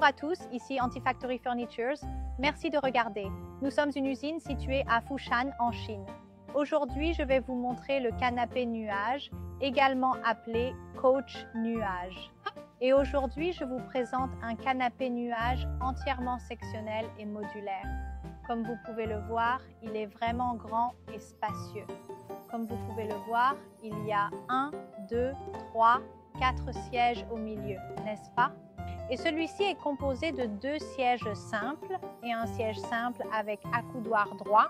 à tous, ici Antifactory Furnitures. Merci de regarder. Nous sommes une usine située à Fushan en Chine. Aujourd'hui, je vais vous montrer le canapé nuage, également appelé Coach Nuage. Et aujourd'hui, je vous présente un canapé nuage entièrement sectionnel et modulaire. Comme vous pouvez le voir, il est vraiment grand et spacieux. Comme vous pouvez le voir, il y a 1, 2, 3, 4 sièges au milieu, n'est-ce pas? Et celui-ci est composé de 2 sièges simples et un siège simple avec accoudoir droit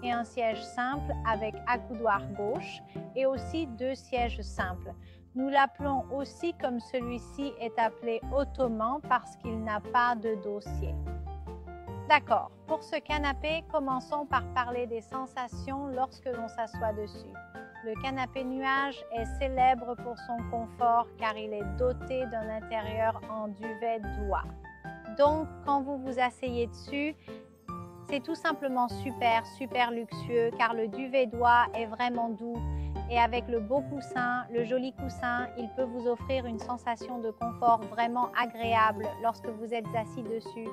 et un siège simple avec accoudoir gauche et aussi 2 sièges simples. Nous l'appelons aussi comme celui-ci est appelé ottoman parce qu'il n'a pas de dossier. D'accord, pour ce canapé, commençons par parler des sensations lorsque l'on s'assoit dessus. Le canapé nuage est célèbre pour son confort car il est doté d'un intérieur en duvet d'oie. Donc, quand vous vous asseyez dessus, c'est tout simplement super luxueux car le duvet d'oie est vraiment doux et avec le beau coussin, le joli coussin, il peut vous offrir une sensation de confort vraiment agréable lorsque vous êtes assis dessus.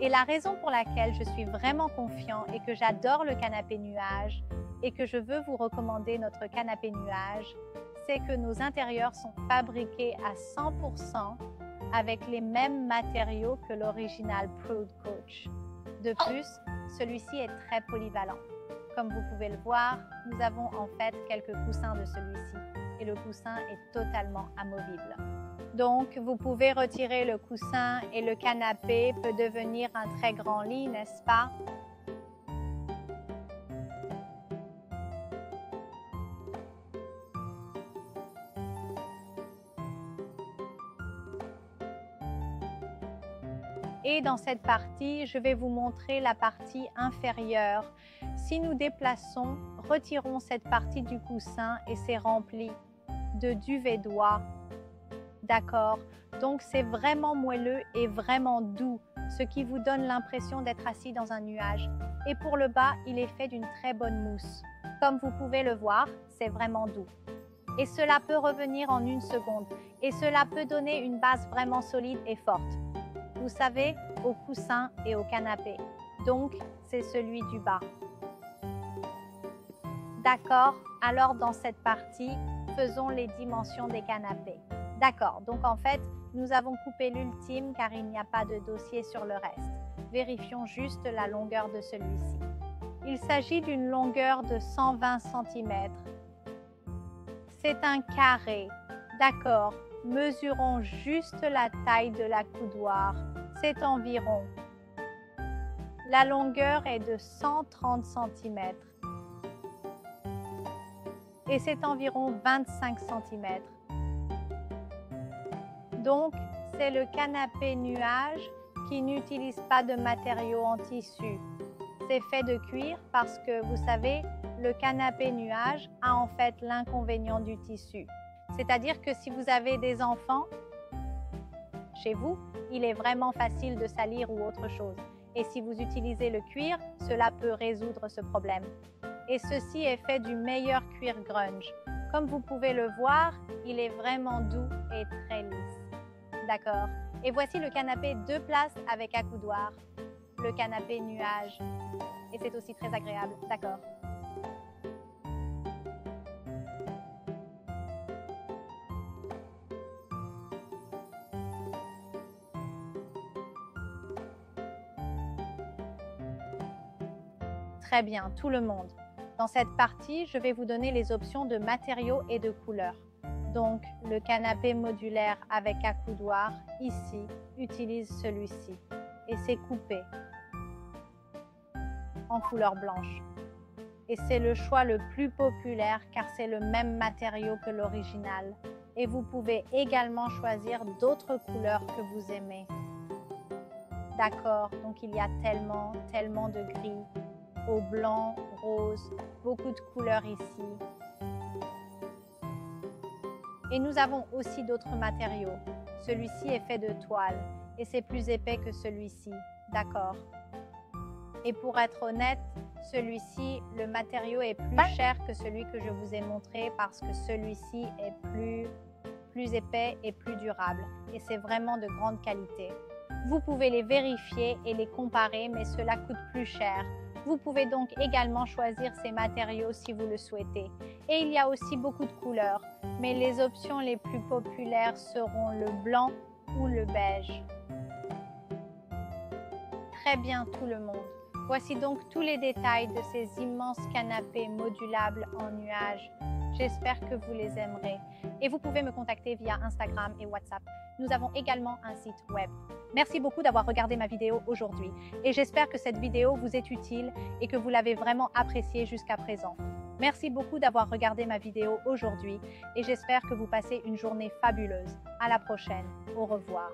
Et la raison pour laquelle je suis vraiment confiant et que j'adore le canapé nuage et que je veux vous recommander notre canapé nuage, c'est que nos intérieurs sont fabriqués à 100% avec les mêmes matériaux que l'original Prude Coach. De plus, celui-ci est très polyvalent. Comme vous pouvez le voir, nous avons en fait quelques coussins de celui-ci et le coussin est totalement amovible. Donc, vous pouvez retirer le coussin et le canapé peut devenir un très grand lit, n'est-ce pas? Et dans cette partie, je vais vous montrer la partie inférieure. Si nous déplaçons, retirons cette partie du coussin et c'est rempli de duvet d'oie. D'accord, donc c'est vraiment moelleux et vraiment doux, ce qui vous donne l'impression d'être assis dans un nuage. Et pour le bas, il est fait d'une très bonne mousse. Comme vous pouvez le voir, c'est vraiment doux. Et cela peut revenir en 1 seconde. Et cela peut donner une base vraiment solide et forte. Vous savez, au coussin et au canapé. Donc, c'est celui du bas. D'accord, alors dans cette partie, faisons les dimensions des canapés. D'accord, donc en fait, nous avons coupé l'ultime car il n'y a pas de dossier sur le reste. Vérifions juste la longueur de celui-ci. Il s'agit d'une longueur de 120 cm. C'est un carré. D'accord, mesurons juste la taille de l'accoudoir. C'est environ. La longueur est de 130 cm. Et c'est environ 25 cm. Donc, c'est le canapé nuage qui n'utilise pas de matériaux en tissu. C'est fait de cuir parce que, vous savez, le canapé nuage a en fait l'inconvénient du tissu. C'est-à-dire que si vous avez des enfants chez vous, il est vraiment facile de salir ou autre chose. Et si vous utilisez le cuir, cela peut résoudre ce problème. Et ceci est fait du meilleur cuir grunge. Comme vous pouvez le voir, il est vraiment doux et très lisse. D'accord. Et voici le canapé 2 places avec accoudoir. Le canapé nuage. Et c'est aussi très agréable. D'accord. Très bien, tout le monde. Dans cette partie, je vais vous donner les options de matériaux et de couleurs. Donc, le canapé modulaire avec accoudoir, ici, utilise celui-ci. Et c'est coupé en couleur blanche. Et c'est le choix le plus populaire car c'est le même matériau que l'original. Et vous pouvez également choisir d'autres couleurs que vous aimez. D'accord, donc il y a tellement de gris, au blanc, rose, beaucoup de couleurs ici. Et nous avons aussi d'autres matériaux. Celui-ci est fait de toile et c'est plus épais que celui-ci. D'accord. Et pour être honnête, celui-ci, le matériau est plus cher que celui que je vous ai montré parce que celui-ci est plus épais et plus durable. Et c'est vraiment de grande qualité. Vous pouvez les vérifier et les comparer, mais cela coûte plus cher. Vous pouvez donc également choisir ces matériaux si vous le souhaitez. Et il y a aussi beaucoup de couleurs, mais les options les plus populaires seront le blanc ou le beige. Très bien tout le monde. Voici donc tous les détails de ces immenses canapés modulables en nuage. J'espère que vous les aimerez. Et vous pouvez me contacter via Instagram et WhatsApp. Nous avons également un site web. Merci beaucoup d'avoir regardé ma vidéo aujourd'hui. Et j'espère que cette vidéo vous est utile et que vous l'avez vraiment appréciée jusqu'à présent. Merci beaucoup d'avoir regardé ma vidéo aujourd'hui et j'espère que vous passez une journée fabuleuse. À la prochaine. Au revoir.